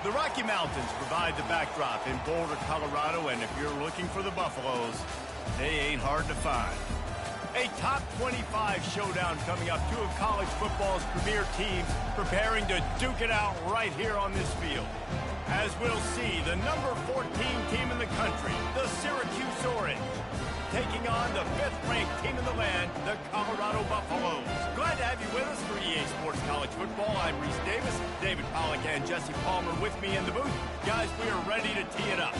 The Rocky Mountains provide the backdrop in Boulder, Colorado, and if you're looking for the Buffaloes, they ain't hard to find. A top 25 showdown coming up. Two of college football's premier teams preparing to duke it out right here on this field. As we'll see, the number 14 team in the country, the Syracuse Orange, taking on the 5th-ranked team in the land, the Colorado Buffaloes. Glad to have you with us for EA Sports College Football. I'm Reese Davis, David Pollack and Jesse Palmer with me in the booth. Guys, we are ready to tee it up.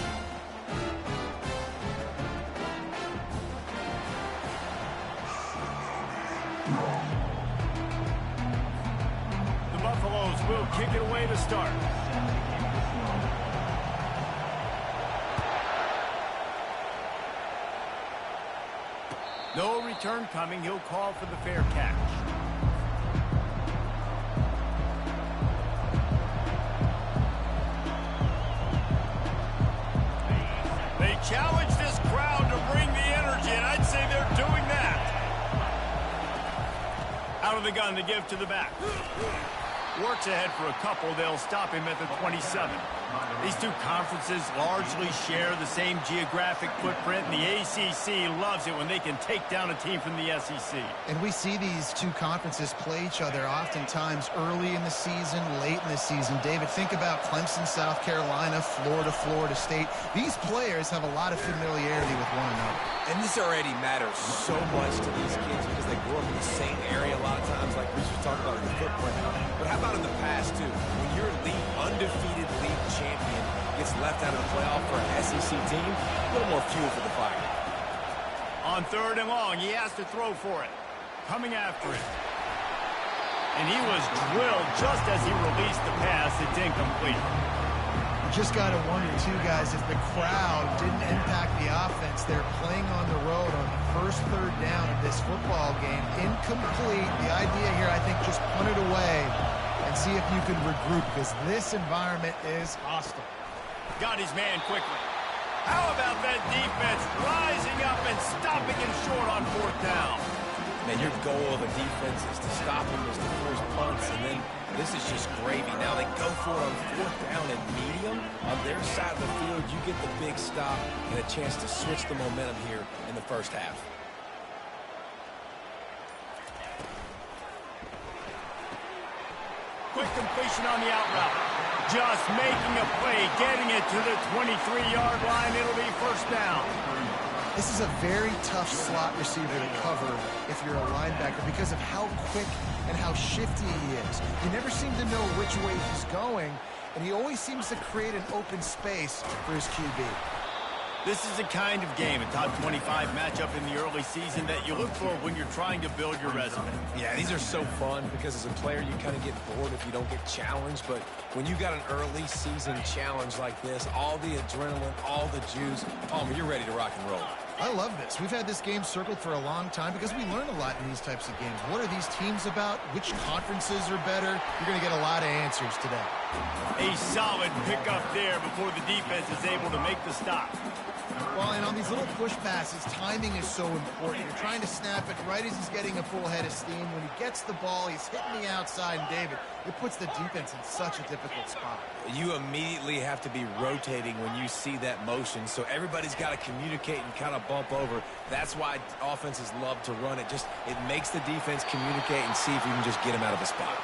The Buffaloes will kick it away to start. No return coming. He'll call for the fair catch. They challenge this crowd to bring the energy, and I'd say they're doing that. Out of the gun to give to the back. Works ahead for a couple. They'll stop him at the 27. These two conferences largely share the same geographic footprint, and the ACC loves it when they can take down a team from the SEC. And we see these two conferences play each other oftentimes early in the season, late in the season. David, think about Clemson, South Carolina, Florida State. These players have a lot of familiarity with one another. And this already matters so much to these kids because they grew up in the same area a lot of times, like we just talked about in the footprint. But how about in the past, too? When your undefeated league champion gets left out of the playoff for an SEC team, a little more fuel for the fire. On 3rd and long, he has to throw for it. Coming after it. And he was drilled just as he released the pass. It's incomplete. Just got to wonder, too, guys, if the crowd didn't impact the offense. They're playing on the road on the first 3rd down of this football game. Incomplete. The idea here, I think, just punt it away and see if you can regroup, because this environment is hostile. Got his man quickly. How about that defense rising up and stopping him short on 4th down? Man, your goal of a defense is to stop him, is to force punts, and then this is just gravy. Now they go for it on 4th down and medium. On their side of the field, you get the big stop and a chance to switch the momentum here in the first half. Quick completion on the out route. Just making a play, getting it to the 23-yard line. It'll be 1st down. This is a very tough slot receiver to cover if you're a linebacker because of how quick and how shifty he is. You never seem to know which way he's going, and he always seems to create an open space for his QB. This is the kind of game, a top 25 matchup in the early season that you look for when you're trying to build your resume. Yeah, these are so fun because as a player you kind of get bored if you don't get challenged, but when you got an early season challenge like this, all the adrenaline, all the juice, Palmer, you're ready to rock and roll. I love this. We've had this game circled for a long time because we learn a lot in these types of games. What are these teams about? Which conferences are better? You're going to get a lot of answers today. A solid pickup there before the defense is able to make the stop. Well, and on these little push passes, timing is so important. You're trying to snap it right as he's getting a full head of steam. When he gets the ball, he's hitting the outside, and David, it puts the defense in such a difficult spot. You immediately have to be rotating when you see that motion, so everybody's got to communicate and kind of bump over. That's why offenses love to run it. It makes the defense communicate and see if you can just get him out of a spot.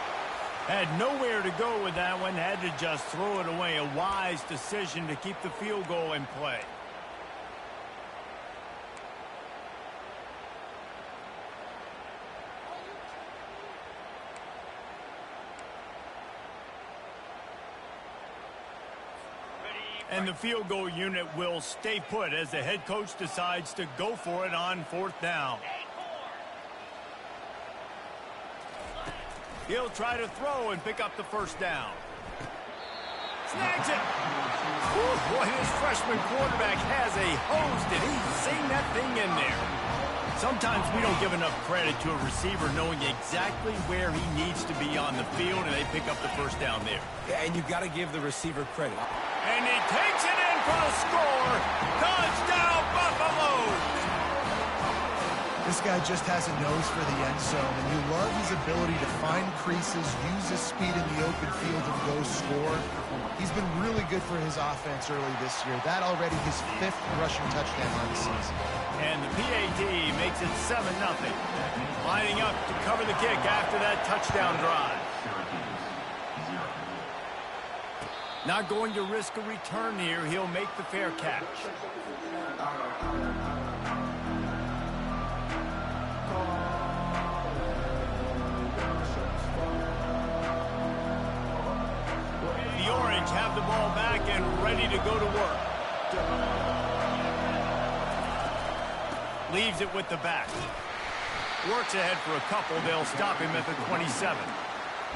Had nowhere to go with that one. Had to just throw it away. A wise decision to keep the field goal in play. And the field goal unit will stay put as the head coach decides to go for it on 4th down. He'll try to throw and pick up the 1st down. Snags it. Whew, boy, this freshman quarterback has a hose. Did he sing that thing in there? Sometimes we don't give enough credit to a receiver knowing exactly where he needs to be on the field, and they pick up the 1st down there. Yeah, and you've got to give the receiver credit. And he takes it in for the score. Touchdown, Buffaloes! This guy just has a nose for the end zone, and you love his ability to find creases, use his speed in the open field, and go score. He's been really good for his offense early this year. That already his 5th rushing touchdown on the season. And the PAT makes it 7-0. Lining up to cover the kick after that touchdown drive. Not going to risk a return here. He'll make the fair catch. The Orange have the ball back and ready to go to work. Leaves it with the back. Works ahead for a couple. They'll stop him at the 27.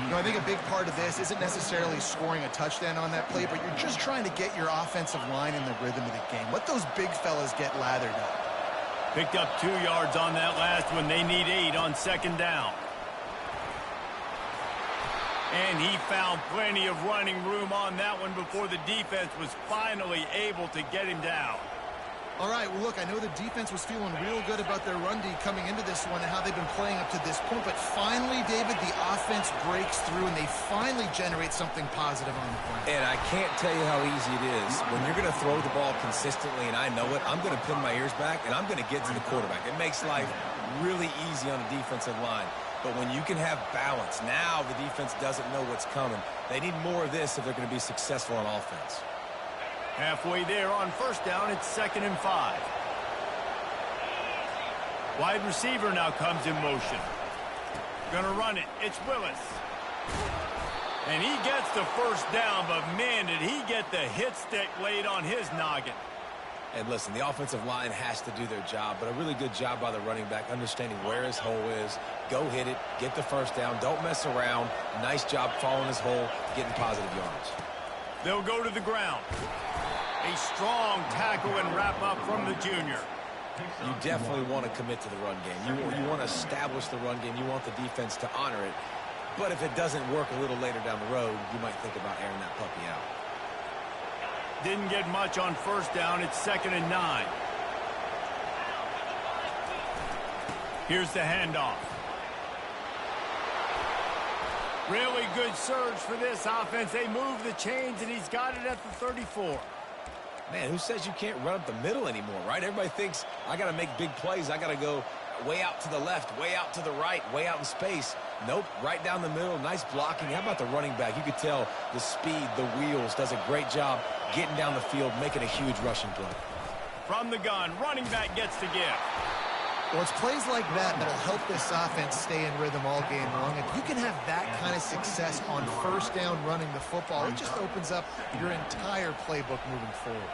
You know, I think a big part of this isn't necessarily scoring a touchdown on that play, but you're just trying to get your offensive line in the rhythm of the game. Let those big fellas get lathered up. Picked up 2 yards on that last one. They need 8 on 2nd down. And he found plenty of running room on that one before the defense was finally able to get him down. All right, well, look, I know the defense was feeling real good about their run D coming into this one and how they've been playing up to this point, but finally, David, the offense breaks through and they finally generate something positive on the ground. And I can't tell you how easy it is. When you're going to throw the ball consistently, and I know it, I'm going to pin my ears back and I'm going to get to the quarterback. It makes life really easy on the defensive line. But when you can have balance, now the defense doesn't know what's coming. They need more of this if they're going to be successful on offense. Halfway there on 1st down, it's 2nd and 5. Wide receiver now comes in motion. Gonna run it. It's Willis. And he gets the 1st down, but man, did he get the hit stick laid on his noggin. And listen, the offensive line has to do their job, but a really good job by the running back, understanding where his hole is. Go hit it, get the 1st down, don't mess around. Nice job following his hole, getting positive yards. They'll go to the ground. A strong tackle and wrap up from the junior. You definitely want to commit to the run game. You want to establish the run game. You want the defense to honor it. But if it doesn't work a little later down the road, you might think about airing that puppy out. Didn't get much on 1st down. It's 2nd and 9. Here's the handoff. Really good surge for this offense. They move the chains, and he's got it at the 34. Man, who says you can't run up the middle anymore, right? Everybody thinks I got to make big plays. I got to go way out to the left, way out to the right, way out in space. Nope, right down the middle. Nice blocking. How about the running back? You could tell the speed, the wheels, does a great job getting down the field, making a huge rushing play. From the gun, running back gets the give. Well, it's plays like that that'll help this offense stay in rhythm all game long. If you can have that kind of success on 1st down running the football, it just opens up your entire playbook moving forward.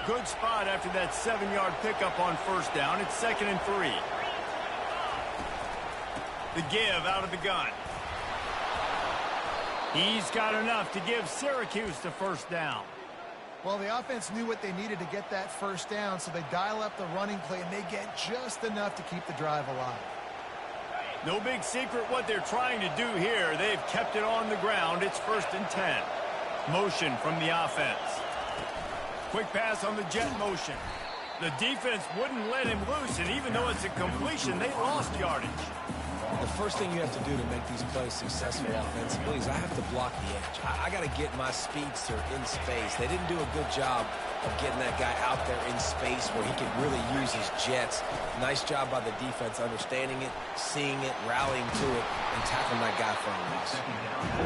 Good spot after that 7-yard pickup on 1st down. It's 2nd and 3. The give out of the gun. He's got enough to give Syracuse the 1st down. Well, the offense knew what they needed to get that 1st down, so they dial up the running play, and they get just enough to keep the drive alive. No big secret what they're trying to do here. They've kept it on the ground. It's 1st and 10. Motion from the offense. Quick pass on the jet motion. The defense wouldn't let him loose, and even though it's a completion, they lost yardage. The first thing you have to do to make these plays successful offensively is I have to block the edge. I got to get my speedster in space. They didn't do a good job of getting that guy out there in space where he could really use his jets. Nice job by the defense understanding it, seeing it, rallying to it, and tackling that guy for a loss.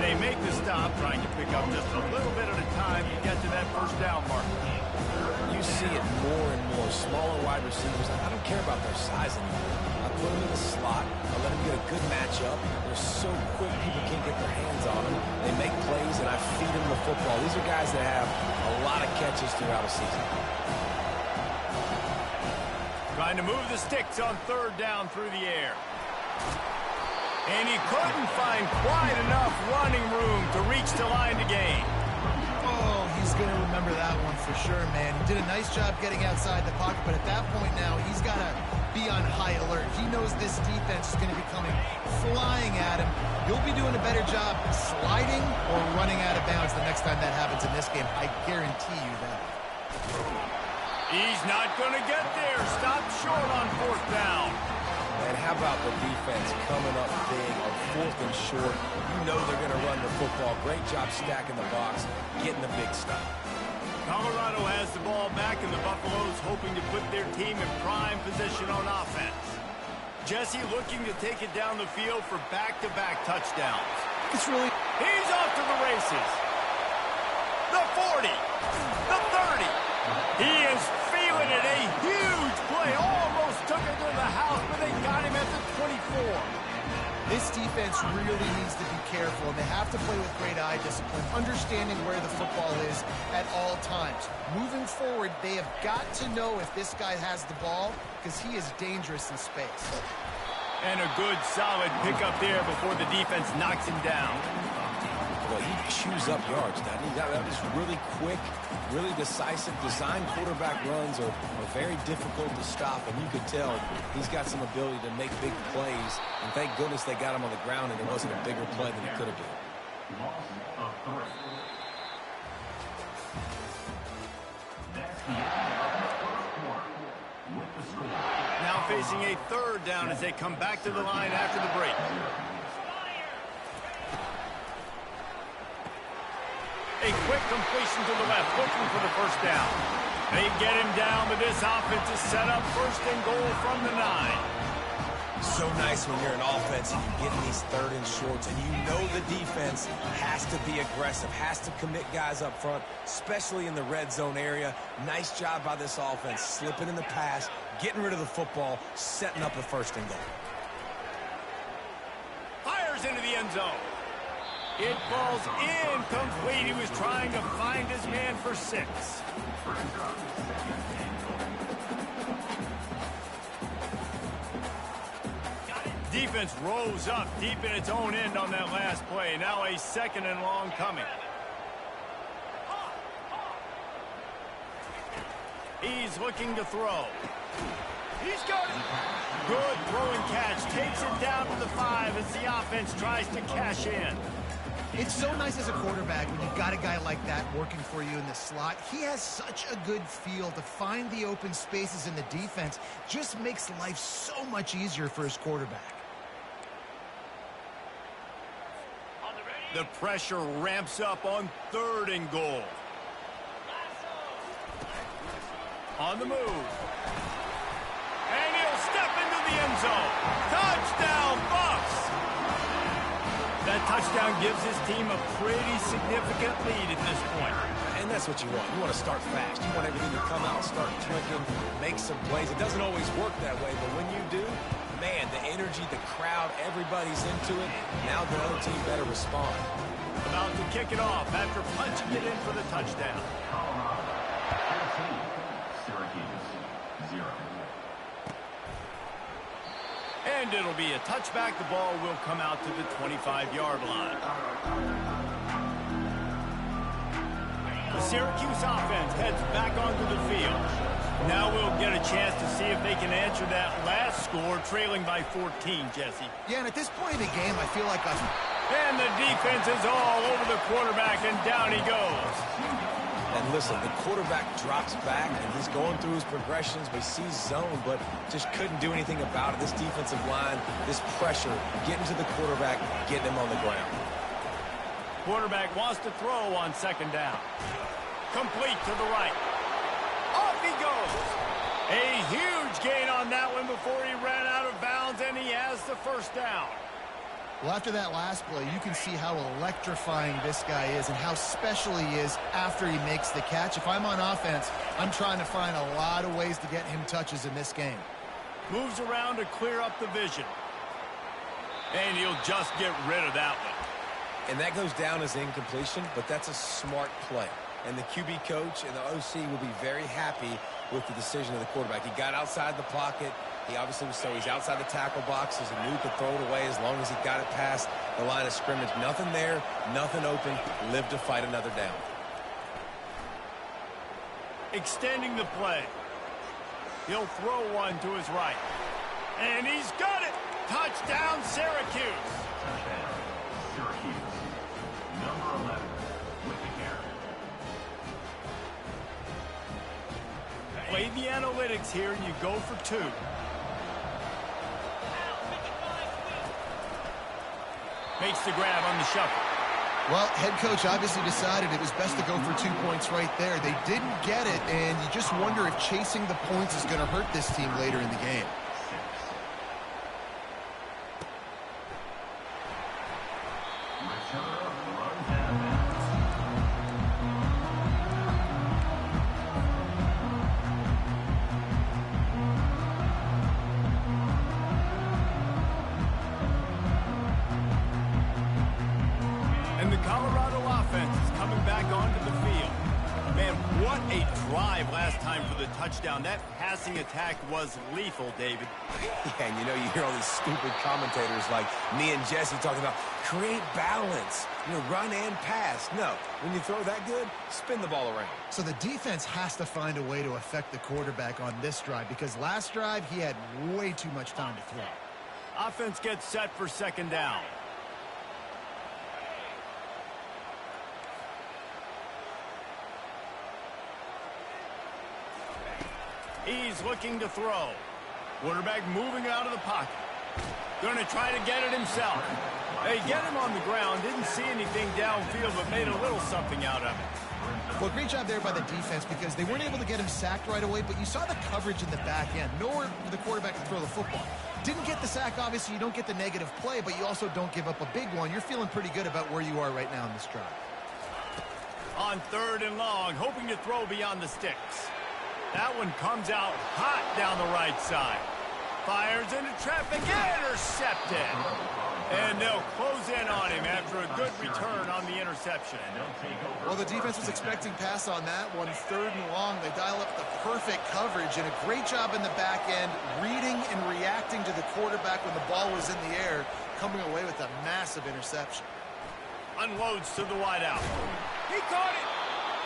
They make the stop, trying to pick up just a little bit at a time to get to that 1st down marker. You see it more and more. Smaller wide receivers, I don't care about their size anymore. I put them in the slot. I let them get a good matchup. They're so quick, people can't get their hands on them. They make plays, and I feed them the football. These are guys that have a lot of catches throughout a season. Trying to move the sticks on 3rd down through the air. And he couldn't find quite enough running room to reach the line to gain. Oh, he's going to remember that one for sure, man. He did a nice job getting outside the pocket, but at that point now, he's got to be on high alert. He knows this defense is going to be coming flying at him. He'll be doing a better job sliding or running out of bounds the next time that happens in this game. I guarantee you that. He's not going to get there. Stop short on 4th down. And how about the defense coming up big on 4th and short? You know they're going to run the football. Great job stacking the box, getting the big stop. Colorado has the ball back, and the Buffaloes hoping to put their team in prime position on offense. Jesse looking to take it down the field for back-to-back touchdowns. He's off to the races. The 40. The 30. He is feeling it. A huge play. Almost took it to the house, but they got him at the 24. This defense really needs to be careful, and they have to play with great eye discipline, understanding where the football is at all times. Moving forward, they have got to know if this guy has the ball, because he is dangerous in space. And a good, solid pickup there before the defense knocks him down. Well, he chews up yards, doesn't he? That was really quick, really decisive. Design quarterback runs are very difficult to stop, and you could tell he's got some ability to make big plays. And thank goodness they got him on the ground, and it wasn't a bigger play than it could have been. Now facing a 3rd down as they come back to the line after the break. A quick completion to the left, looking for the 1st down. They get him down, but this offense is set up 1st and goal from the 9. So nice when you're an offense and you get in these 3rd and shorts, and you know the defense has to be aggressive, has to commit guys up front, especially in the red zone area. Nice job by this offense, slipping in the pass, getting rid of the football, setting up a 1st and goal. Fires into the end zone. It falls incomplete. He was trying to find his man for 6. Defense rose up deep in its own end on that last play. Now a 2nd and long coming. He's looking to throw. He's got it. Good throw and catch. Takes it down to the 5 as the offense tries to cash in. It's so nice as a quarterback when you've got a guy like that working for you in the slot. He has such a good feel to find the open spaces in the defense. Just makes life so much easier for his quarterback. The pressure ramps up on 3rd and goal. On the move. And he'll step into the end zone. Touchdown, Buffs! That touchdown gives his team a pretty significant lead at this point. And that's what you want. You want to start fast. You want everything to come out, start clicking, make some plays. It doesn't always work that way, but when you do, man, the energy, the crowd, everybody's into it. Now the other team better respond. About to kick it off after punching it in for the touchdown. Syracuse, 0. And it'll be a touchback. The ball will come out to the 25-yard line. The Syracuse offense heads back onto the field. Now we'll get a chance to see if they can answer that last score, trailing by 14, Jesse. Yeah, and at this point in the game, I feel like And the defense is all over the quarterback, and down he goes. And listen, the quarterback drops back, and he's going through his progressions. We see zone, but just couldn't do anything about it. This defensive line, this pressure, getting to the quarterback, getting him on the ground. Quarterback wants to throw on 2nd down. Complete to the right. Off he goes. A huge gain on that one before he ran out of bounds, and he has the 1st down. Well, after that last play, you can see how electrifying this guy is and how special he is after he makes the catch. If I'm on offense, I'm trying to find a lot of ways to get him touches in this game. Moves around to clear up the vision. And he'll just get rid of that one. And that goes down as incompletion, but that's a smart play. And the QB coach and the OC will be very happy with the decision of the quarterback. He got outside the pocket. He obviously was so he's outside the tackle box. He knew he could throw it away as long as he got it past the line of scrimmage. Nothing there, nothing open. Lived to fight another down. Extending the play. He'll throw one to his right. And he's got it. Touchdown, Syracuse. Syracuse, number 11, with the carry. play the analytics here, and you go for 2. Makes the grab on the shuffle. Well, head coach obviously decided it was best to go for 2 points right there. They didn't get it, and you just wonder if chasing the points is going to hurt this team later in the game. And the Colorado offense is coming back onto the field. Man, what a drive last time for the touchdown. That passing attack was lethal, David. Yeah, and you hear all these stupid commentators like me and Jesse talking about create balance, run and pass. No, when you throw that good, spin the ball around. So the defense has to find a way to affect the quarterback on this drive because last drive he had way too much time to throw. Offense gets set for 2nd down. He's looking to throw. Quarterback moving out of the pocket. Going to try to get it himself. They get him on the ground. Didn't see anything downfield, but made a little something out of it. Well, great job there by the defense because they weren't able to get him sacked right away, but you saw the coverage in the back end. Nowhere for the quarterback to throw the football. Didn't get the sack, obviously. You don't get the negative play, but you also don't give up a big one. You're feeling pretty good about where you are right now in this drive. On 3rd and long, hoping to throw beyond the sticks. That one comes out hot down the right side. Fires into traffic, intercepted. And they'll close in on him after a good return on the interception. Well, the defense was expecting pass on that one. 3rd and long, they dial up the perfect coverage and a great job in the back end, reading and reacting to the quarterback when the ball was in the air, coming away with a massive interception. Unloads to the wideout. He caught it.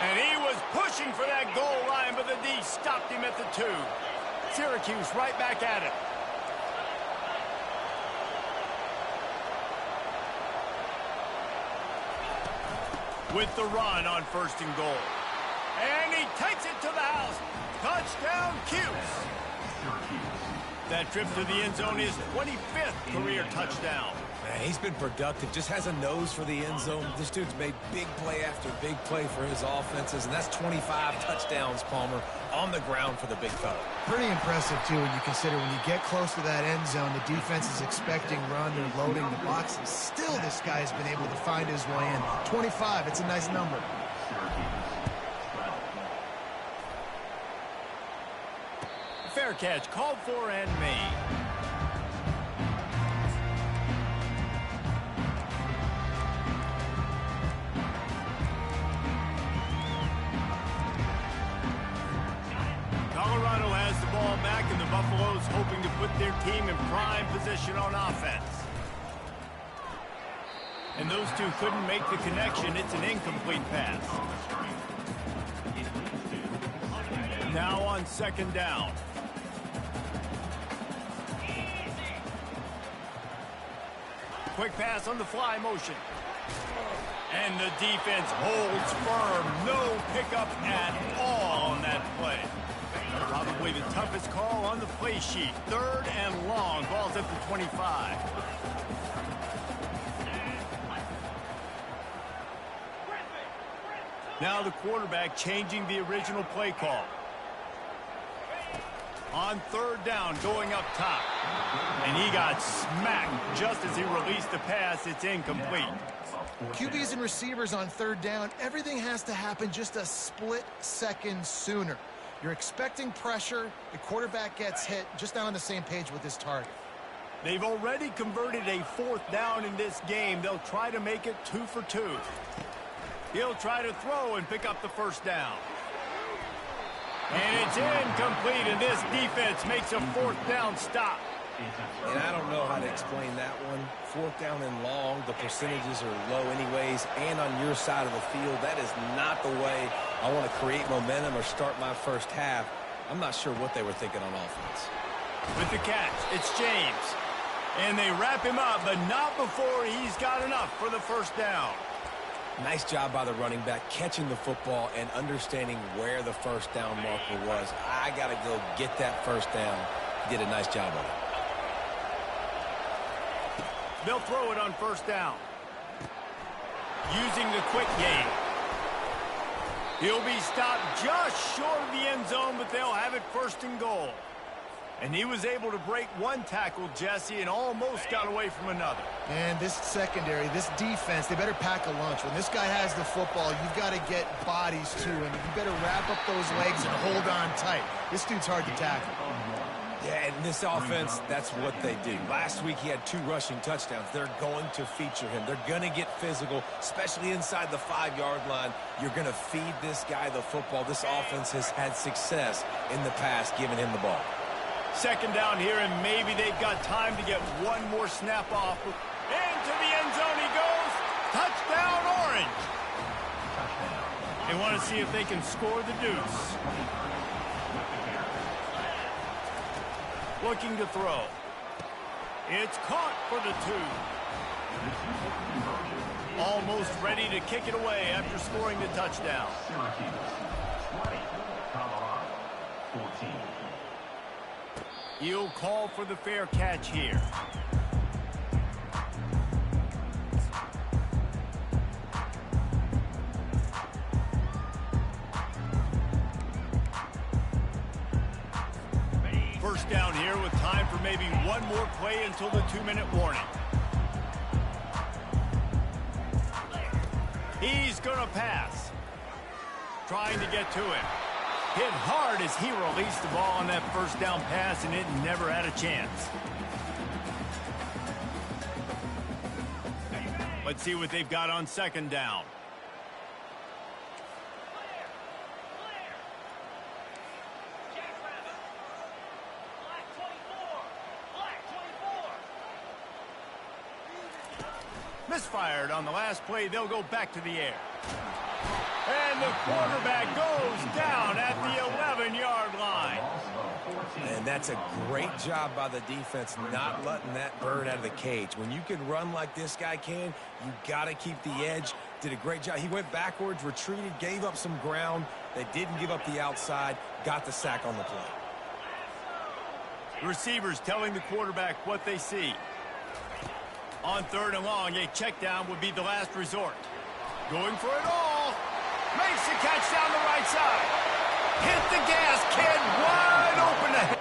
And he was pushing for that goal line, but the D stopped him at the 2. Syracuse right back at it. With the run on 1st and goal. And he takes it to the house. Touchdown, Cuse. That trip to the end zone is 25th career touchdown. Man, he's been productive, just has a nose for the end zone. This dude's made big play after big play for his offenses, and that's 25 touchdowns, Palmer, on the ground for the big fella. Pretty impressive, too, when you consider when you get close to that end zone, the defense is expecting run, they're loading the boxes. Still, this guy's been able to find his way in. 25, it's a nice number. Fair catch, called for and made. Colorado has the ball back, and the Buffaloes hoping to put their team in prime position on offense. And those two couldn't make the connection. It's an incomplete pass. Now on 2nd down. Quick pass on the fly motion. And the defense holds firm. No pickup at all on that play. Probably the toughest call on the play sheet. 3rd and long. Ball's at the 25. Now the quarterback changing the original play call. On 3rd down, going up top. And he got smacked just as he released the pass. It's incomplete. QBs and receivers on 3rd down, everything has to happen just a split second sooner. You're expecting pressure, the quarterback gets hit, just not on the same page with his target. They've already converted a 4th down in this game. They'll try to make it 2 for 2. He'll try to throw and pick up the 1st down. And it's incomplete, and this defense makes a 4th down stop. And I don't know how to explain that one. 4th down and long, the percentages are low anyways, and on your side of the field, that is not the way I want to create momentum or start my first half. I'm not sure what they were thinking on offense. With the catch, it's James. And they wrap him up, but not before he's got enough for the 1st down. Nice job by the running back, catching the football and understanding where the first down marker was. I got to go get that first down. He did a nice job of it. They'll throw it on first down. Using the quick game. He'll be stopped just short of the end zone, but they'll have it first and goal. And he was able to break one tackle, Jesse, and almost got away from another. And this secondary, this defense, they better pack a lunch. When this guy has the football, you've got to get bodies to him. You better wrap up those legs and hold on tight. This dude's hard to tackle. Yeah, and this offense, that's what they do. Last week he had 2 rushing touchdowns. They're going to feature him. They're going to get physical, especially inside the 5-yard line. You're going to feed this guy the football. This offense has had success in the past giving him the ball. Second down here, and maybe they've got time to get one more snap off. Into the end zone he goes. Touchdown, Orange. They want to see if they can score the deuce. Looking to throw. It's caught for the 2. Almost ready to kick it away after scoring the touchdown. He'll call for the fair catch here. First down here with time for maybe one more play until the 2-minute warning. He's going to pass. Trying to get to him. Hit hard as he released the ball on that first down pass, and it never had a chance. Let's see what they've got on second down. Misfired on the last play. They'll go back to the air. And the quarterback goes down at the 11-yard line. And that's a great job by the defense not letting that bird out of the cage. When you can run like this guy can, you got to keep the edge. Did a great job. He went backwards, retreated, gave up some ground. They didn't give up the outside, got the sack on the play. Receivers telling the quarterback what they see. On third and long, a check down would be the last resort. Going for it all. Makes the catch down the right side. Hit the gas, kid. Wide open ahead.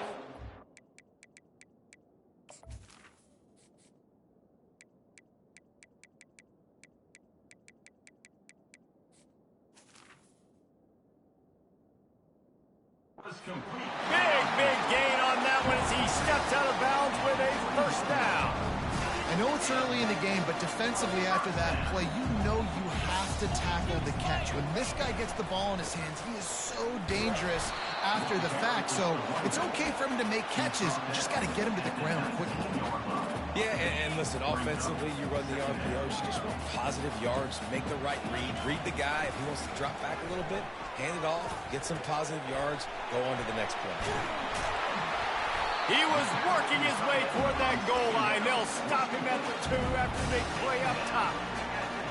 Big gain on that one as he steps out of bounds with a first down. I know it's early in the game, but defensively after that play, you know you have to tackle the catch. When this guy gets the ball in his hands, he is so dangerous after the fact. So it's okay for him to make catches. You just got to get him to the ground quickly. Yeah, and listen, offensively, you run the RPOs, you just want positive yards, make the right read the guy. If he wants to drop back a little bit, hand it off, get some positive yards, go on to the next play. He was working his way toward that goal line. They'll stop him at the 2 after they play up top.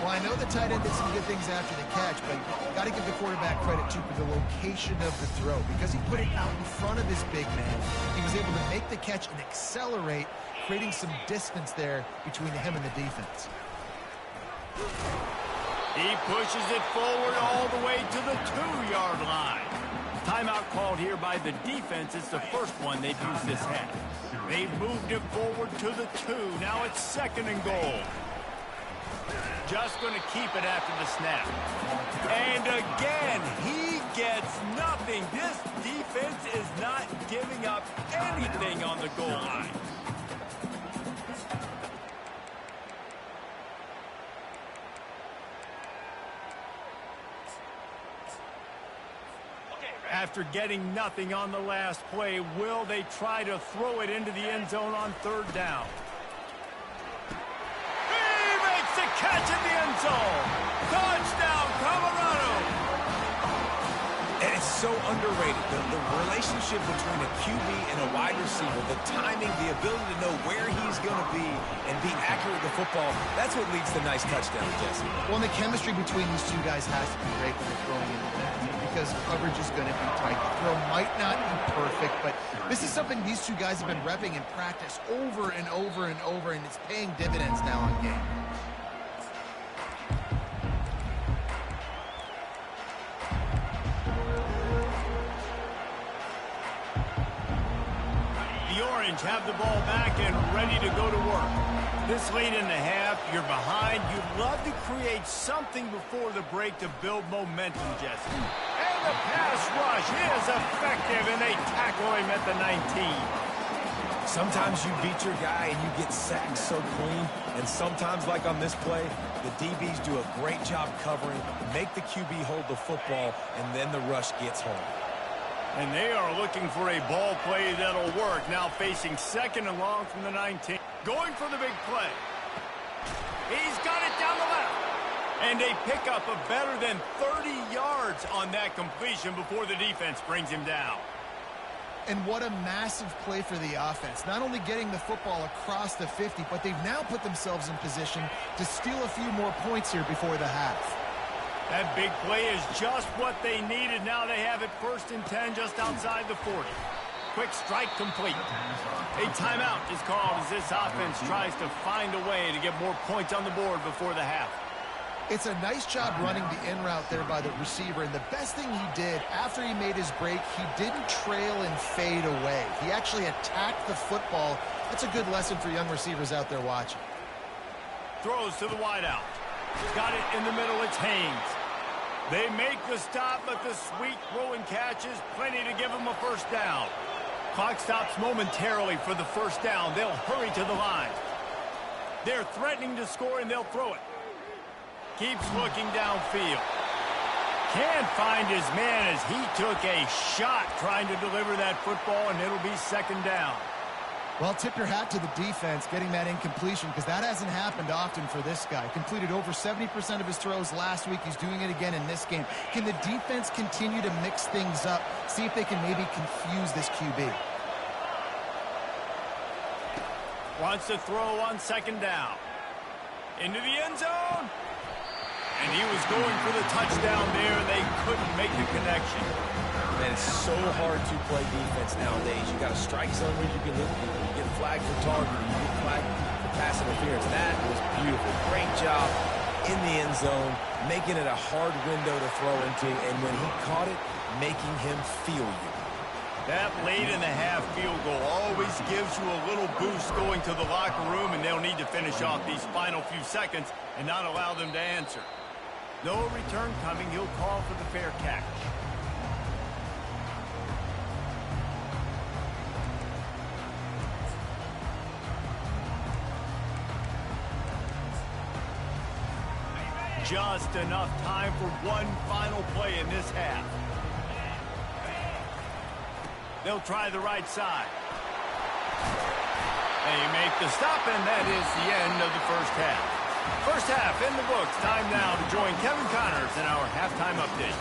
Well, I know the tight end did some good things after the catch, but got to give the quarterback credit, too, for the location of the throw. Because he put it out in front of his big man, he was able to make the catch and accelerate, creating some distance there between him and the defense. He pushes it forward all the way to the 2-yard line. Timeout called here by the defense. It's the first one they've used this half. They've moved it forward to the 2. Now it's second and goal. Just going to keep it after the snap. And again, he gets nothing. This defense is not giving up anything on the goal line. After getting nothing on the last play, will they try to throw it into the end zone on third down? He makes the catch in the end zone. Touchdown, Colorado. And it's so underrated. The relationship relationship between a QB and a wide receiver, the timing, the ability to know where he's going to be and be accurate with the football, that's what leads to nice touchdowns, Jesse. Well, and the chemistry between these two guys has to be great when they're throwing into the net because coverage is going to be tight. The throw might not be perfect, but this is something these two guys have been repping in practice over and over and over, and it's paying dividends now on game. Have the ball back and ready to go to work. This late in the half, you're behind. You'd love to create something before the break to build momentum, Jesse. And the pass rush is effective, and they tackle him at the 19. Sometimes you beat your guy and you get sacked so clean, and sometimes, like on this play, the DBs do a great job covering, make the QB hold the football, and then the rush gets home. And they are looking for a ball play that'll work. Now facing second and long from the 19. Going for the big play. He's got it down the left. And they pick up a better than 30 yards on that completion before the defense brings him down. And what a massive play for the offense. Not only getting the football across the 50, but they've now put themselves in position to steal a few more points here before the half. That big play is just what they needed. Now they have it 1st and 10 just outside the 40. Quick strike complete. A timeout is called as this offense tries to find a way to get more points on the board before the half. It's a nice job running the in route there by the receiver, and the best thing he did after he made his break, he didn't trail and fade away. He actually attacked the football. That's a good lesson for young receivers out there watching. Throws to the wideout. Got it in the middle. It's Haynes. They make the stop, but the sweet throw and catch is plenty to give them a first down. Clock stops momentarily for the first down. They'll hurry to the line. They're threatening to score, and they'll throw it. Keeps looking downfield. Can't find his man as he took a shot trying to deliver that football, and it'll be second down. Well, tip your hat to the defense getting that incompletion because that hasn't happened often for this guy. Completed over 70% of his throws last week. He's doing it again in this game. Can the defense continue to mix things up? See if they can maybe confuse this QB. Wants to throw on second down. Into the end zone. And he was going for the touchdown there. They couldn't make the connection. Man, it's so hard to play defense nowadays. You got a strike zone where you can hit people. You get flagged for targeting. You get flagged for pass interference. That was beautiful. Great job in the end zone, making it a hard window to throw into. And when he caught it, making him feel you. That late in the half field goal always gives you a little boost going to the locker room, and they'll need to finish off these final few seconds and not allow them to answer. No return coming. He'll call for the fair catch. Just enough time for one final play in this half. They'll try the right side. They make the stop, and that is the end of the first half. First half in the books. Time now to join Kevin Connors in our halftime update.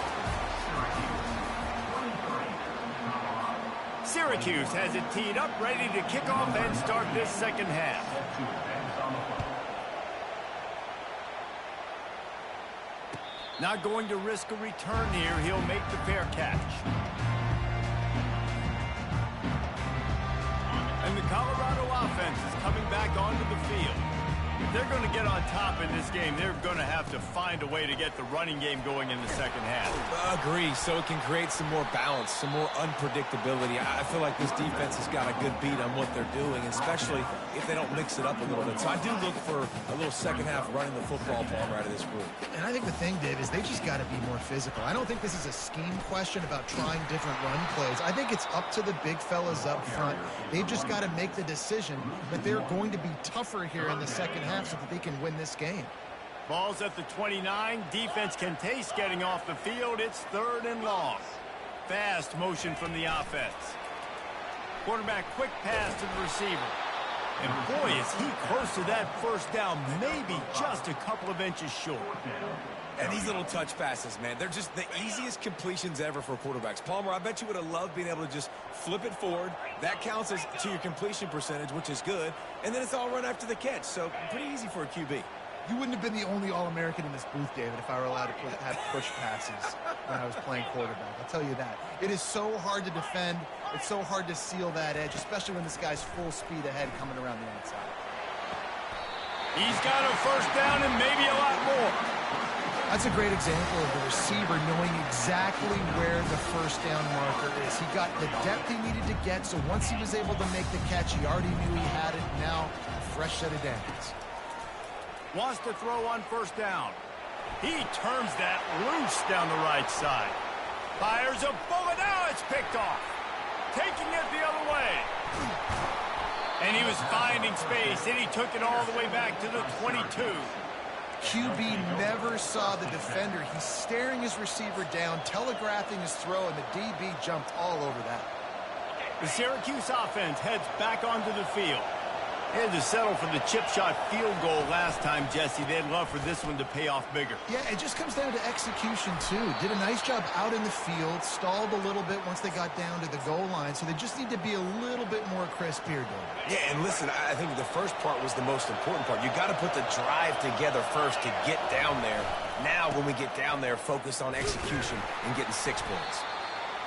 Syracuse has it teed up, ready to kick off and start this second half. Not going to risk a return here. He'll make the fair catch. And the Colorado offense is coming back onto the field. If they're going to get on top in this game, they're going to have to find a way to get the running game going in the second half. Agree, so it can create some more balance, some more unpredictability. I feel like this defense has got a good beat on what they're doing, especially if they don't mix it up a little bit. So I do look for a little second half running the football ball right of this group. And I think the thing, Dave, is they just got to be more physical. I don't think this is a scheme question about trying different run plays. I think it's up to the big fellas up front. They've just got to make the decision that they're going to be tougher here in the second half so that they can win this game. Ball's at the 29. Defense can taste getting off the field. It's third and long. Fast motion from the offense. Quarterback quick pass to the receiver. And boy, is he close to that first down, maybe just a couple of inches short. And these little touch passes, man, they're just the easiest completions ever for quarterbacks. Palmer, I bet you would have loved being able to just flip it forward. That counts as to your completion percentage, which is good. And then it's all run after the catch. So pretty easy for a QB. You wouldn't have been the only All-American in this booth, David, if I were allowed to have push passes when I was playing quarterback. I'll tell you that. It is so hard to defend. It's so hard to seal that edge, especially when this guy's full speed ahead coming around the outside. He's got a first down and maybe a lot more. That's a great example of the receiver knowing exactly where the first down marker is. He got the depth he needed to get, so once he was able to make the catch, he already knew he had it. Now, a fresh set of downs. Wants to throw on first down. He turns that loose down the right side. Fires a bullet. Now it's picked off. Taking it the other way. And he was finding space, and he took it all the way back to the 22. QB never saw the defender. He's staring his receiver down, telegraphing his throw, and the DB jumped all over that. The Syracuse offense heads back onto the field. They had to settle for the chip shot field goal last time, Jesse. They'd love for this one to pay off bigger. Yeah, it just comes down to execution, too. Did a nice job out in the field, stalled a little bit once they got down to the goal line, so they just need to be a little bit more crisp here, David. Yeah, and listen, I think the first part was the most important part. You got to put the drive together first to get down there. Now, when we get down there, focus on execution and getting 6 points.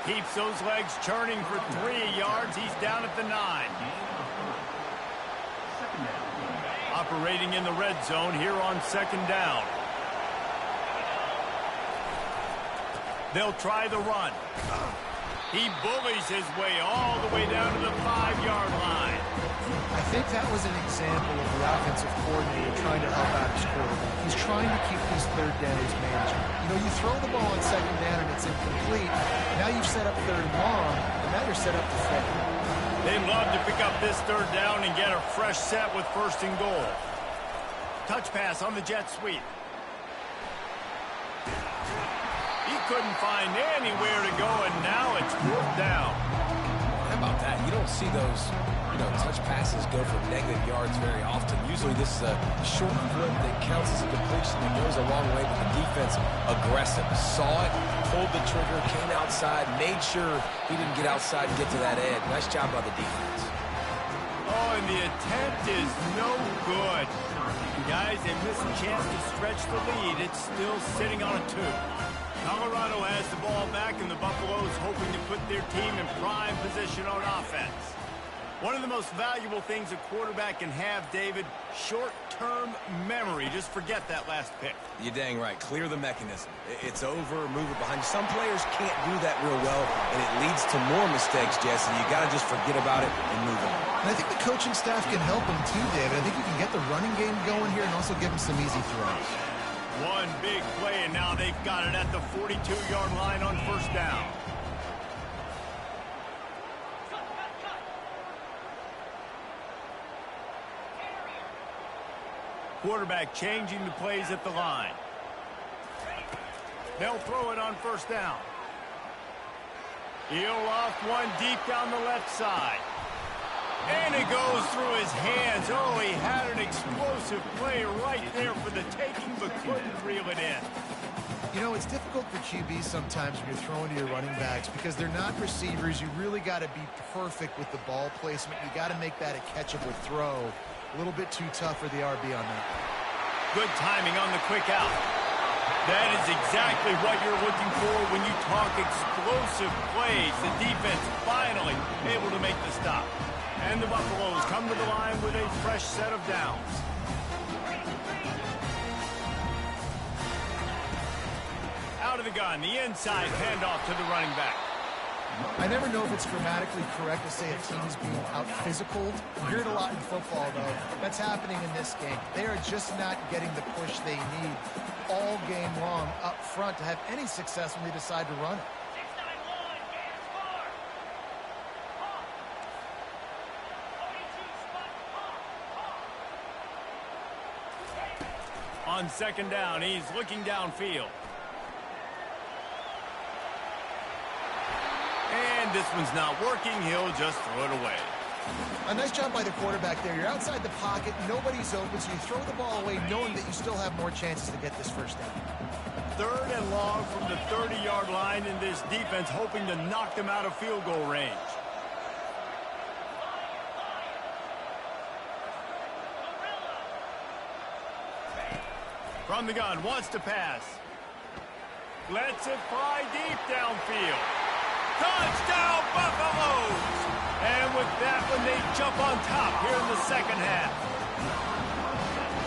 Keeps those legs churning for 3 yards. He's down at the 9. Operating in the red zone here on second down. They'll try the run. He bullies his way all the way down to the 5-yard line. I think that was an example of the offensive coordinator trying to help out his quarterback. He's trying to keep these third downs manageable. You know, you throw the ball on second down and it's incomplete. Now you've set up third and long, and now you're set up to fail. They'd love to pick up this third down and get a fresh set with first and goal. Touch pass on the jet sweep. He couldn't find anywhere to go, and now it's fourth down. How about that? You don't see those, touch passes go for negative yards very often. Usually this is a short flip that counts as a completion that goes a long way, but the defense aggressive. Saw it, pulled the trigger, came outside, made sure he didn't get outside and get to that edge. Nice job by the defense. Oh, and the attempt is no good. Guys, they miss a chance to stretch the lead. It's still sitting on a 2. Colorado has the ball back, and the Buffaloes hoping to put their team in prime position on offense. One of the most valuable things a quarterback can have, David, short-term memory. Just forget that last pick. You're dang right. Clear the mechanism. It's over, move it behind you. Some players can't do that real well, and it leads to more mistakes, Jesse. You got to just forget about it and move on. And I think the coaching staff can help him too, David. I think you can get the running game going here and also give him some easy throws. One big play, and now they've got it at the 42-yard line on first down. Quarterback changing the plays at the line. They'll throw it on first down. He'll off one deep down the left side. And it goes through his hands. Oh, he had an explosive play right there for the taking, but couldn't reel it in. You know, it's difficult for QBs sometimes when you're throwing to your running backs because they're not receivers. You really got to be perfect with the ball placement. You got to make that a catchable throw. A little bit too tough for the RB on that. Good timing on the quick out. That is exactly what you're looking for when you talk explosive plays. The defense finally able to make the stop. And the Buffaloes come to the line with a fresh set of downs. Out of the gun, the inside handoff to the running back. I never know if it's grammatically correct to say a team is being out-physicaled. You hear it a lot in football, though. That's happening in this game. They are just not getting the push they need all game long up front to have any success when they decide to run it. On second down, he's looking downfield. And this one's not working. He'll just throw it away. A nice job by the quarterback there. You're outside the pocket, nobody's open, so you throw the ball away knowing that you still have more chances to get this first down. 3rd and long from the 30-yard line, in this defense hoping to knock them out of field goal range. From the gun, wants to pass. Lets it fly deep downfield. Touchdown, Buffaloes! And with that one, they jump on top here in the second half.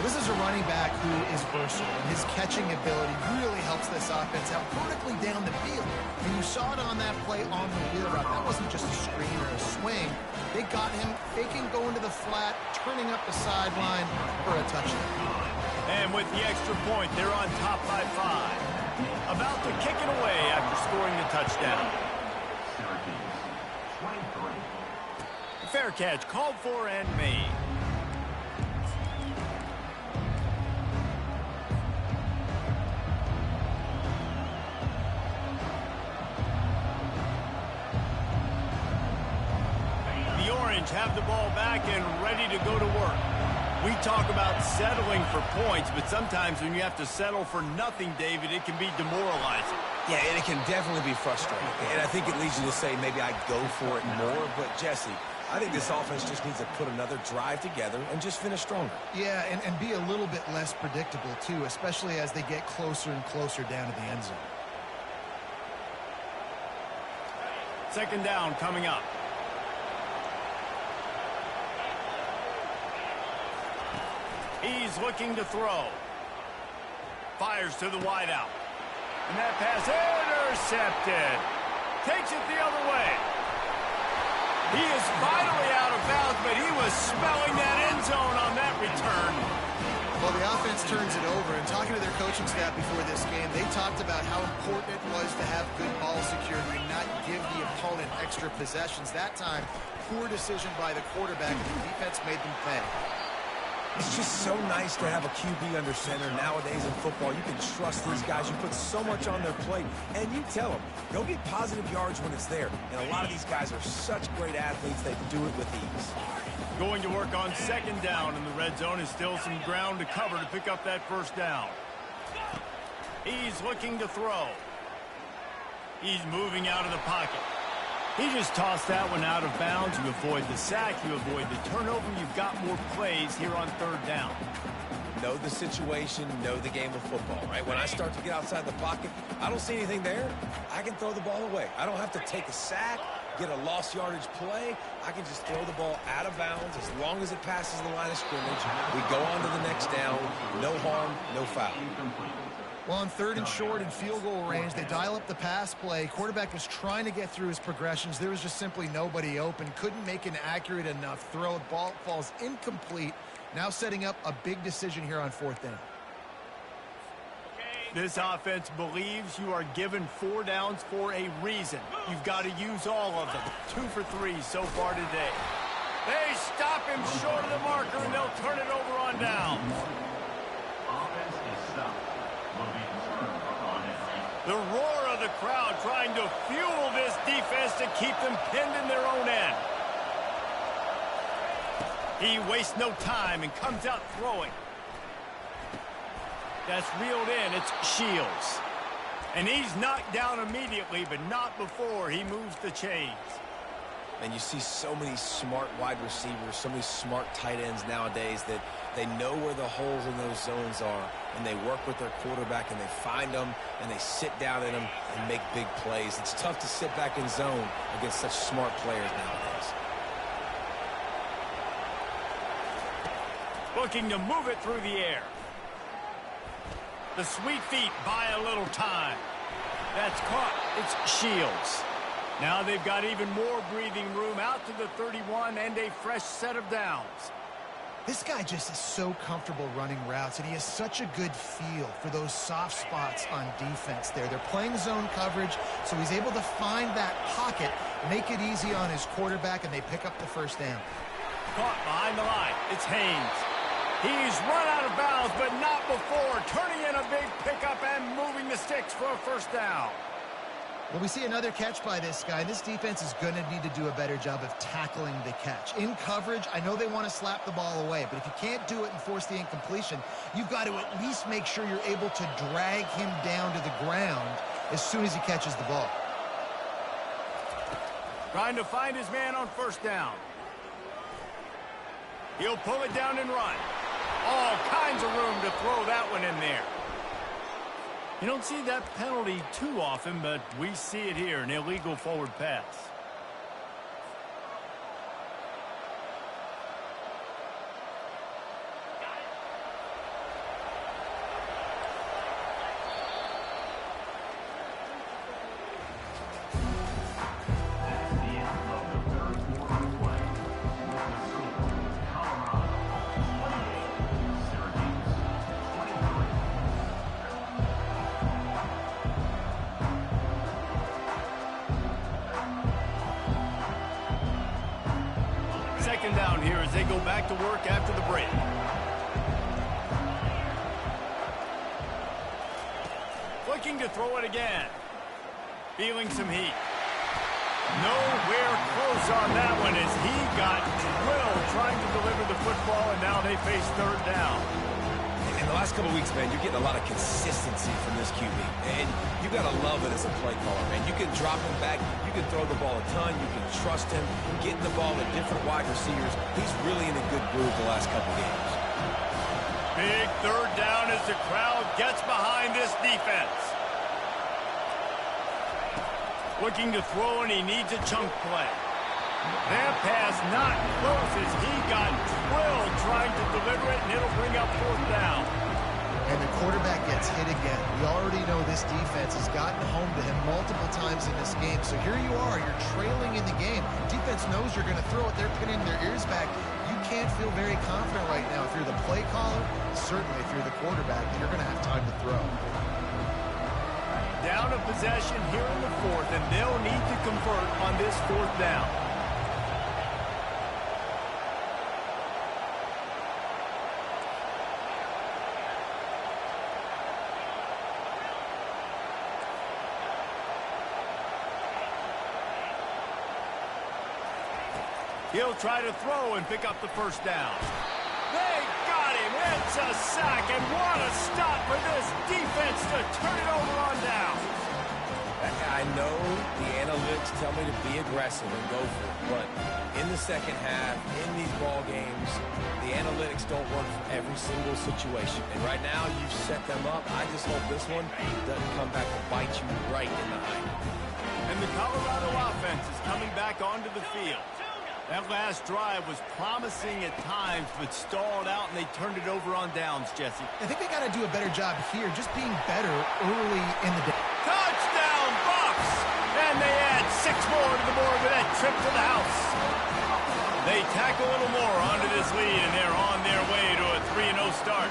This is a running back who is versatile, and his catching ability really helps this offense out vertically down the field. And you saw it on that play on the wheel route. That wasn't just a screen or a swing. They got him faking, going to the flat, turning up the sideline for a touchdown. And with the extra point, they're on top by 5. About to kick it away after scoring the touchdown. Fair catch called for and made. The Orange have the ball back and ready to go to work. We talk about settling for points, but sometimes when you have to settle for nothing, David, it can be demoralizing. Yeah, and it can definitely be frustrating. And I think it leads you to say maybe I go for it more. But, Jesse, I think this offense just needs to put another drive together and just finish stronger. Yeah, and be a little bit less predictable, too, especially as they get closer and closer down to the end zone. 2nd down coming up. He's looking to throw. Fires to the wideout. And that pass intercepted. Takes it the other way. He is finally out of bounds, but he was smelling that end zone on that return. Well, the offense turns it over, and talking to their coaching staff before this game, they talked about how important it was to have good ball security and not give the opponent extra possessions. That time, poor decision by the quarterback, and the defense made them pay. It's just so nice to have a QB under center. Nowadays in football, you can trust these guys. You put so much on their plate, and you tell them, go get positive yards when it's there. And a lot of these guys are such great athletes, they do it with ease. Going to work on 2nd down in the red zone is still some ground to cover to pick up that first down. He's looking to throw. He's moving out of the pocket. He just tossed that one out of bounds. You avoid the sack, you avoid the turnover. You've got more plays here on 3rd down. Know the situation, know the game of football, right? When I start to get outside the pocket, I don't see anything there. I can throw the ball away. I don't have to take a sack, get a lost yardage play. I can just throw the ball out of bounds as long as it passes the line of scrimmage. We go on to the next down. No harm, no foul. Well, on 3rd and short and field goal range, they dial up the pass play. Quarterback was trying to get through his progressions. There was just simply nobody open. Couldn't make an accurate enough throw. Ball falls incomplete. Now setting up a big decision here on 4th down. This offense believes you are given 4 downs for a reason. You've got to use all of them. 2 for 3 so far today. They stop him short of the marker, and they'll turn it over on downs. The roar of the crowd trying to fuel this defense to keep them pinned in their own end. He wastes no time and comes out throwing. That's reeled in. It's Shields. And he's knocked down immediately, but not before he moves the chains. And you see so many smart wide receivers, so many smart tight ends nowadays that they know where the holes in those zones are, and they work with their quarterback, and they find them, and they sit down in them and make big plays. It's tough to sit back in zone against such smart players nowadays. Looking to move it through the air. The sweet feet buy a little time. That's caught. It's Shields. Now they've got even more breathing room out to the 31 and a fresh set of downs. This guy just is so comfortable running routes, and he has such a good feel for those soft spots on defense there. They're playing zone coverage, so he's able to find that pocket, make it easy on his quarterback, and they pick up the first down. Caught behind the line. It's Haynes. He's run out of bounds, but not before. Turning in a big pickup and moving the sticks for a first down. Well, we see another catch by this guy. This defense is going to need to do a better job of tackling the catch. In coverage, I know they want to slap the ball away, but if you can't do it and force the incompletion, you've got to at least make sure you're able to drag him down to the ground as soon as he catches the ball. Trying to find his man on first down. He'll pull it down and run. All kinds of room to throw that one in there. You don't see that penalty too often, but we see it here, an illegal forward pass. Second down here as they go back to work after the break. Looking to throw it again. Feeling some heat. Nowhere close on that one as he got drilled trying to deliver the football, and now they face third down. In the last couple of weeks, man, you're getting a lot of consistency from this QB. And you got to love it as a play caller, man. You can drop him back. You can throw the ball a ton. You can trust him. Getting the ball to different wide receivers. He's really in a good groove the last couple of games. Big third down as the crowd gets behind this defense. Looking to throw, and he needs a chunk play. That pass not close as he got drilled trying to deliver it, and it'll bring up fourth down. And the quarterback gets hit again. We already know this defense has gotten home to him multiple times in this game. So here you are, you're trailing in the game. Defense knows you're going to throw it. They're pinning their ears back. You can't feel very confident right now if you're the play caller, certainly if you're the quarterback, that you're going to have time to throw. Down a possession here in the fourth, and they'll need to convert on this fourth down. He'll try to throw and pick up the first down. They got him. It's a sack, and what a stop for this defense to turn it over on down. I know the analytics tell me to be aggressive and go for it, but in the second half, in these ball games, the analytics don't work for every single situation. And right now, you've set them up. I just hope this one doesn't come back to bite you right in the eye. And the Colorado offense is coming back onto the field. That last drive was promising at times, but stalled out, and they turned it over on downs, Jesse. I think they got to do a better job here, just being better early in the day. Touchdown, Bucks! And they add 6 more to the board with that trip to the house. They tack a little more onto this lead, and they're on their way to a 3-0 start.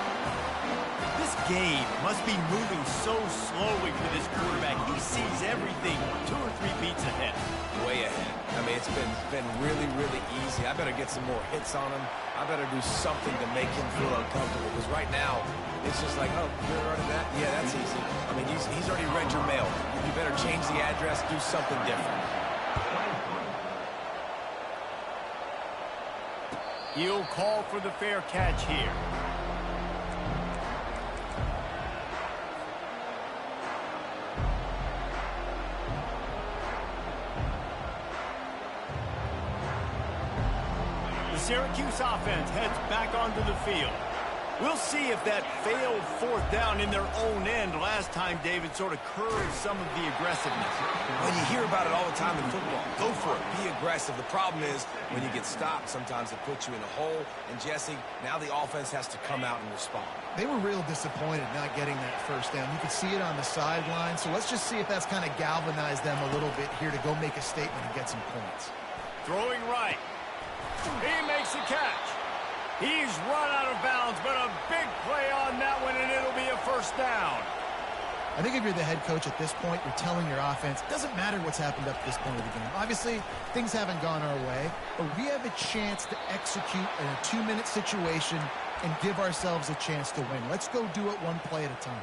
This game must be moving so slowly for this quarterback. He sees everything 2 or 3 beats ahead. Way ahead. I mean, it's been really, really easy. I better get some more hits on him. I better do something to make him feel uncomfortable. Because right now, it's just like, oh, you're running that? Yeah, that's easy. I mean, he's already read your mail. You better change the address, do something different. He'll call for the fair catch here. Syracuse offense heads back onto the field. We'll see if that failed fourth down in their own end last time, David, sort of curbed some of the aggressiveness. When you hear about it all the time in football, go for it. Be aggressive. The problem is when you get stopped, sometimes it puts you in a hole. And, Jesse, now the offense has to come out and respond. They were real disappointed not getting that first down. You could see it on the sideline. So let's just see if that's kind of galvanized them a little bit here to go make a statement and get some points. Throwing right. He makes a catch. He's run out of bounds, but a big play on that one, and it'll be a first down. I think if you're the head coach at this point, you're telling your offense, it doesn't matter what's happened up to this point of the game. Obviously, things haven't gone our way, but we have a chance to execute in a 2-minute situation and give ourselves a chance to win. Let's go do it one play at a time.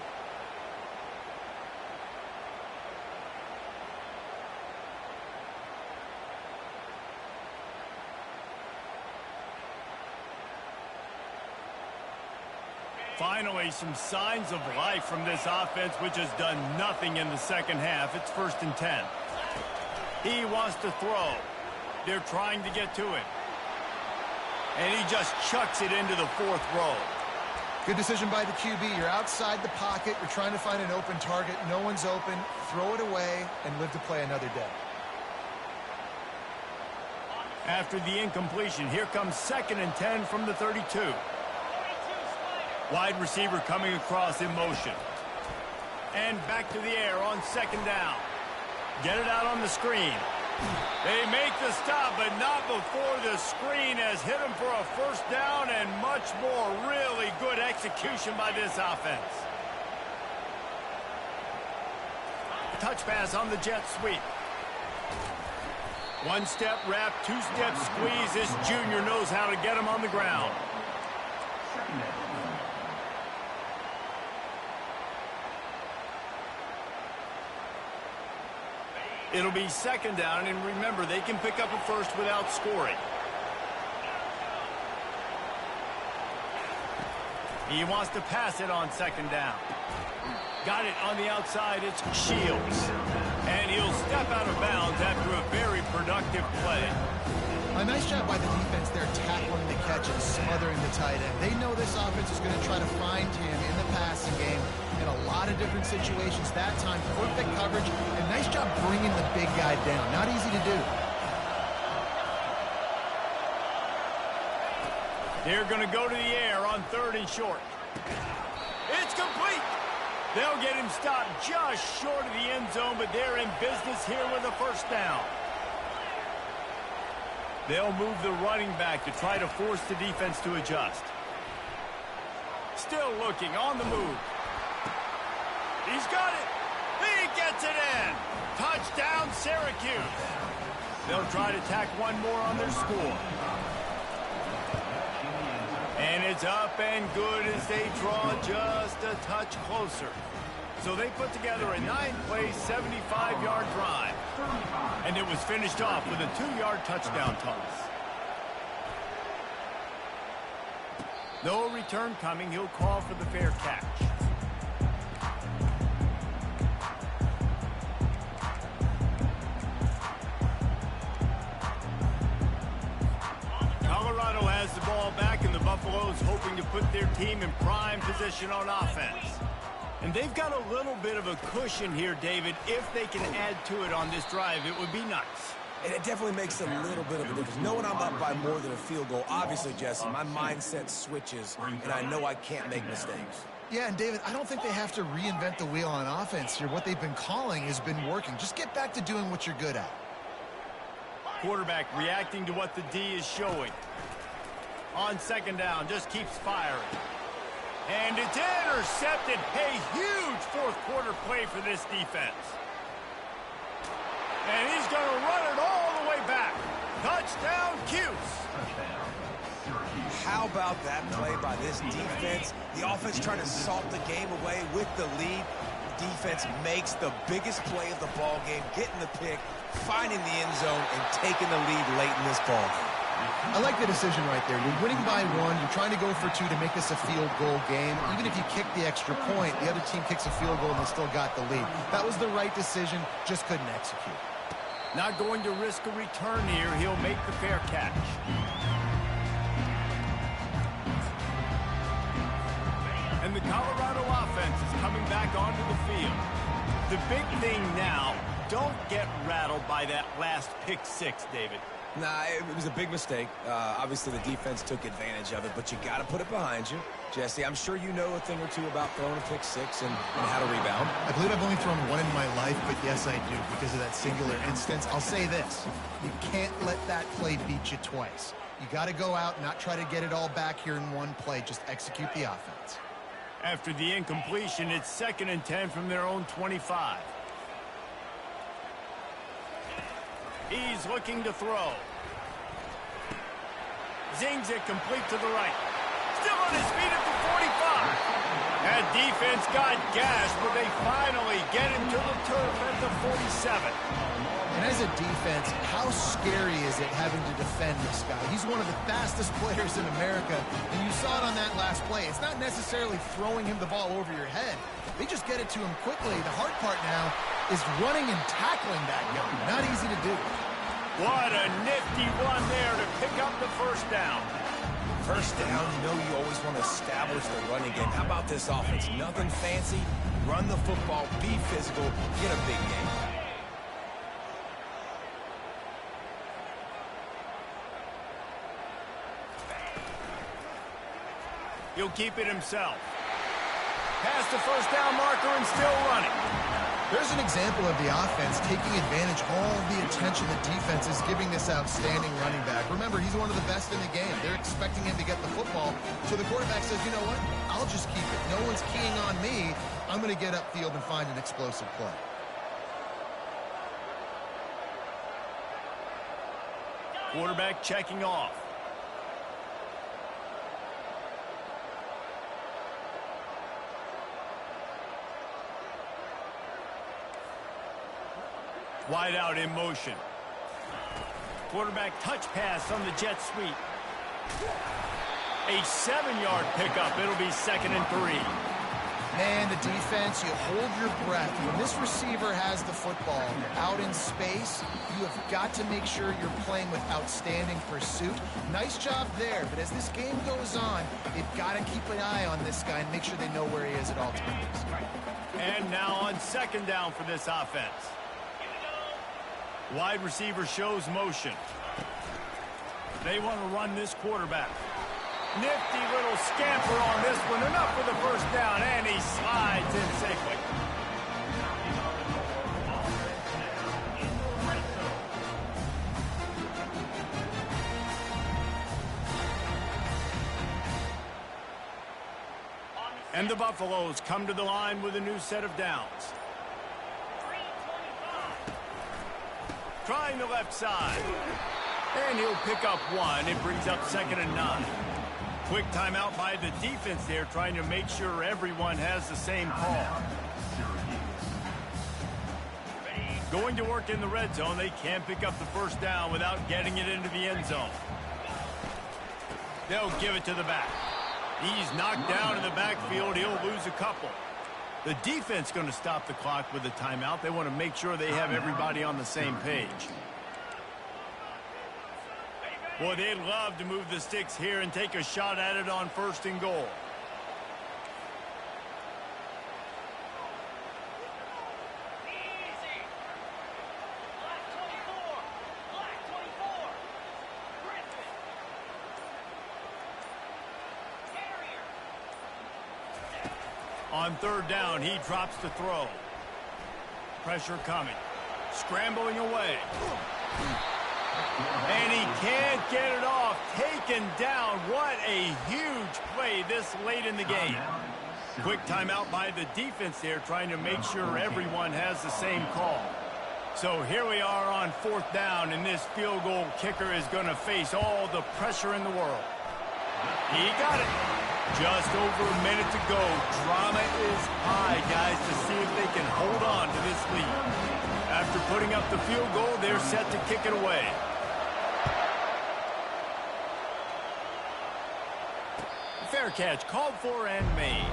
Finally, some signs of life from this offense, which has done nothing in the second half. It's 1st and 10. He wants to throw. They're trying to get to it. And he just chucks it into the 4th row. Good decision by the QB. You're outside the pocket. You're trying to find an open target. No one's open. Throw it away and live to play another day. After the incompletion, here comes 2nd and 10 from the 32. Wide receiver coming across in motion. And back to the air on 2nd down. Get it out on the screen. They make the stop, but not before the screen has hit them for a 1st down and much more. Really good execution by this offense. Touch pass on the jet sweep. 1-step wrap, 2-step squeeze. This junior knows how to get him on the ground. It'll be 2nd down, and remember, they can pick up a 1st without scoring. He wants to pass it on 2nd down. Got it on the outside. It's Shields. And he'll step out of bounds after a very productive play. A nice job by the defense there, tackling the catch and smothering the tight end. They know this offense is going to try to find him in the passing game in a lot of different situations. That time, perfect coverage, and nice job bringing the big guy down. Not easy to do. They're going to go to the air on 3rd and short. It's complete. They'll get him stopped just short of the end zone, but they're in business here with a 1st down. They'll move the running back to try to force the defense to adjust. Still looking on the move. He's got it. He gets it in. Touchdown, Syracuse. They'll try to tack one more on their score. And it's up and good as they draw just a touch closer. So they put together a 9-play, 75-yard drive. And it was finished off with a 2-yard touchdown toss. No return coming. He'll call for the fair catch. Colorado has the ball back, and the Buffaloes hoping to put their team in prime position on offense. And they've got a little bit of a cushion here, David. If they can add to it on this drive, it would be nice. And it definitely makes a little bit of a difference. Knowing I'm up by more than a field goal, obviously, Jesse, my mindset switches, and I know I can't make mistakes. Yeah, and David, I don't think they have to reinvent the wheel on offense here. What they've been calling has been working. Just get back to doing what you're good at. Quarterback reacting to what the D is showing. On 2nd down, just keeps firing. And it's intercepted. A huge 4th quarter play for this defense. And he's going to run it all the way back. Touchdown, Cuse. How about that play by this defense? The offense trying to salt the game away with the lead. The defense makes the biggest play of the ball game, getting the pick, finding the end zone, and taking the lead late in this ball game. I like the decision right there. You're winning by 1. You're trying to go for 2 to make this a field goal game. Even if you kick the extra point, the other team kicks a field goal and they still got the lead. That was the right decision, just couldn't execute. Not going to risk a return here. He'll make the fair catch. And the Colorado offense is coming back onto the field. The big thing now, don't get rattled by that last pick 6, David. Nah, it was a big mistake. Obviously, the defense took advantage of it, but you got to put it behind you. Jesse, I'm sure you know a thing or two about throwing a pick 6 and how to rebound. I believe I've only thrown 1 in my life, but yes, I do, because of that singular instance. I'll say this. You can't let that play beat you twice. You got to go out and not try to get it all back here in one play. Just execute the offense. After the incompletion, it's 2nd and 10 from their own 25. He's looking to throw. Zings it complete to the right. Still on his feet at the 45. That defense got gashed, but they finally get him to the turf at the 47. And And as a defense, how scary is it having to defend this guy? He's one of the fastest players in America, and you saw it on that last play. It's not necessarily throwing him the ball over your head. They just get it to him quickly. The hard part now is running and tackling that guy. Not easy to do. What a nifty run there to pick up the first down. First down, you know you always want to establish the running game. How about this offense? Nothing fancy. Run the football, be physical, get a big game. He'll keep it himself. Past the first down marker and still running. There's an example of the offense taking advantage of all the attention the defense is giving this outstanding running back. Remember, he's one of the best in the game. They're expecting him to get the football. So the quarterback says, you know what? I'll just keep it. No one's keying on me. I'm going to get upfield and find an explosive play. Quarterback checking off. Wide out in motion. Quarterback touch pass on the jet sweep. A 7-yard pickup. It'll be 2nd and 3. Man, the defense, you hold your breath. When this receiver has the football out in space, you have got to make sure you're playing with outstanding pursuit. Nice job there, but as this game goes on, they've got to keep an eye on this guy and make sure they know where he is at all times. And now on 2nd down for this offense. Wide receiver shows motion. They want to run this quarterback. Nifty little scamper on this one. Enough for the first down, and he slides in safely. And the Buffaloes come to the line with a new set of downs. Trying the left side. And he'll pick up one. It brings up 2nd and 9. Quick timeout by the defense there, trying to make sure everyone has the same call. Going to work in the red zone. They can't pick up the first down without getting it into the end zone. They'll give it to the back. He's knocked down in the backfield. He'll lose a couple. The defense going to stop the clock with a timeout. They want to make sure they have everybody on the same page. Boy, they'd love to move the sticks here and take a shot at it on 1st and goal. On 3rd down, he drops the throw. Pressure coming. Scrambling away. And he can't get it off. Taken down. What a huge play this late in the game. Quick timeout by the defense there, trying to make sure everyone has the same call. So here we are on 4th down, and this field goal kicker is going to face all the pressure in the world. He got it. Just over a minute to go. Drama is high, guys, to see if they can hold on to this lead. After putting up the field goal, they're set to kick it away. Fair catch called for and made.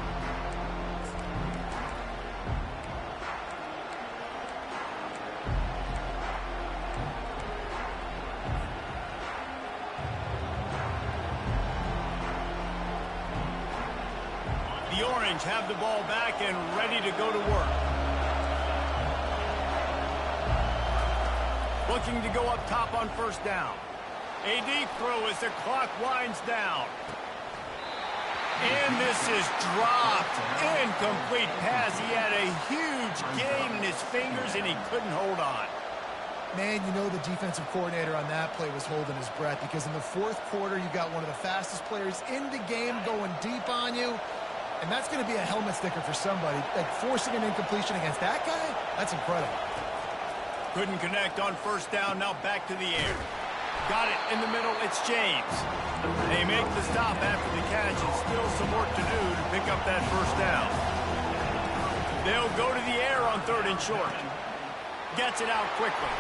The Orange have the ball back and ready to go to work. Looking to go up top on 1st down. A deep throw as the clock winds down. And this is dropped. Incomplete pass. He had a huge gain in his fingers, and he couldn't hold on. Man, you know the defensive coordinator on that play was holding his breath, because in the 4th quarter, you got one of the fastest players in the game going deep on you. And that's going to be a helmet sticker for somebody. Like, forcing an incompletion against that guy, that's incredible. Couldn't connect on 1st down. Now back to the air. Got it in the middle. It's James. They make the stop after the catch, and still some work to do to pick up that 1st down. They'll go to the air on 3rd and short. gets it out quickly.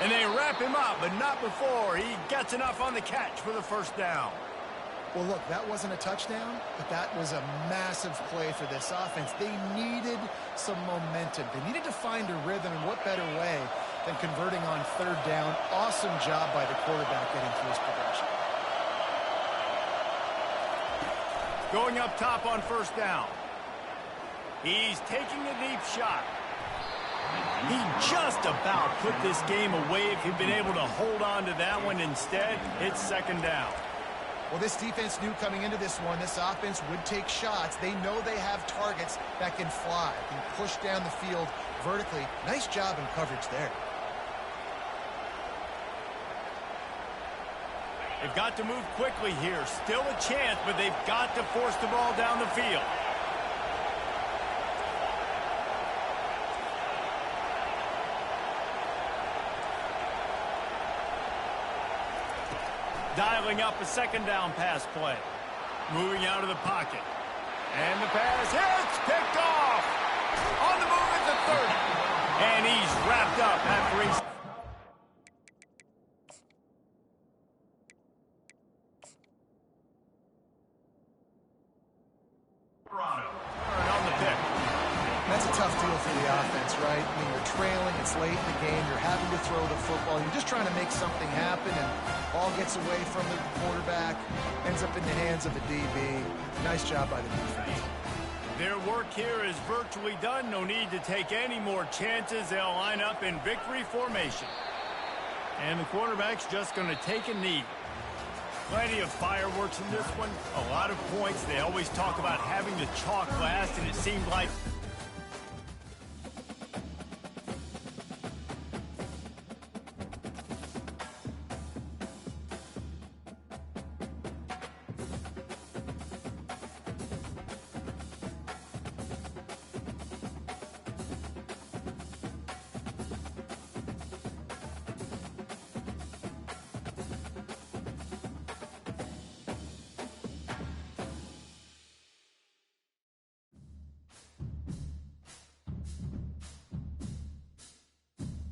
And they wrap him up, but not before he gets enough on the catch for the first down. Well, look, that wasn't a touchdown, but that was a massive play for this offense. They needed some momentum. They needed to find a rhythm, and what better way than converting on third down. Awesome job by the quarterback getting through his progression. Going up top on first down. He's taking a deep shot. He just about put this game away if he'd been able to hold on to that one. Instead, it's second down. Well, this defense knew coming into this one, this offense would take shots. They know they have targets that can fly, can push down the field vertically. Nice job in coverage there. They've got to move quickly here. Still a chance, but they've got to force the ball down the field. Dialing up a second down pass play. Moving out of the pocket. And the pass hits, picked off. On the move at the 30. And he's wrapped up after he's... on the pick. That's a tough deal for the offense, right? I mean, you're trailing, it's late in the game, you're having to throw the football, you're just trying to make something happen, and ball gets away from the quarterback, ends up in the hands of the DB. Nice job by the defense. Their work here is virtually done. No need to take any more chances. They'll line up in victory formation. And the quarterback's just going to take a knee. Plenty of fireworks in this one. A lot of points. They always talk about having the chalk last, and it seemed like